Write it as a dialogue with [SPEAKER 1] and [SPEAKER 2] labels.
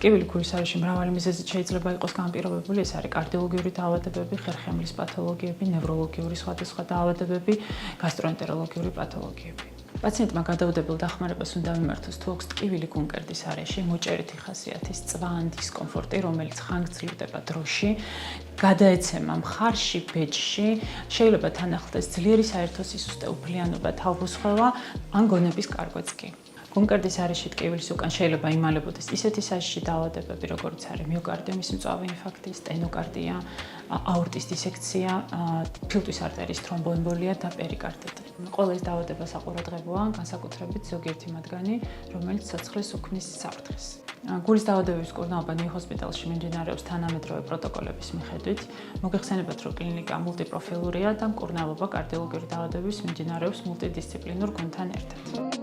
[SPEAKER 1] ტკივილი ქულის არეში მრავალი მიზეზით შეიძლება იყოს განპირობებული, ეს არის კარდიოლოგიური დაავადებები, ხერხემლის პათოლოგიები, ნევროლოგიური სხვადასხვა დაავადებები, გასტროენტეროლოგიური პათოლოგიები. პაციენტმა გადაუდებელ დახმარებას უნდა მიმართოს თუ აქვს ტკივილი გულმკერდის არეში, მოჭერითი ხასიათის წვა ან დისკომფორტი, რომელიც ხანგრძლივდება დროში, გადაეცემა მხარში, ბეჭში, შეიძლება თან ახლდეს ძლიერი საერთო სისუსტე, უფლიანობა, თავბრუსხვევა ან გონების კარგვეც კი. გულმკერდის არეში ტკივილის უკან შეიძლება იმალებოდეს ისეთი საშიში დაავადებები, როგორც არის მიოკარდიუმის მწვავე ინფარქტი, სტენოკარდია, აორტის დისექცია, ფილტვის არტერიის თრომბოემბოლია და პერიკარდიტი. ყველა ეს დაავადება საყურადღებოა, განსაკუთრებით ზოგიერთი მათგანი, რომელიც ცოცხლის უქმნის საფრთხეს. გულის დაავადებების მკურნალობა ნიუ ჰოსპიტალში მიმდინარეობს თანამედროვე პროტოკოლების მიხედვით. მოგეხსენებათ, რომ კლინიკა მულტიპროფილურია და მკურნალობა კარდიოლოგიური დაავადებების მიმდინარეობს მულტიდისციპლინურ გუნდთან ერთად.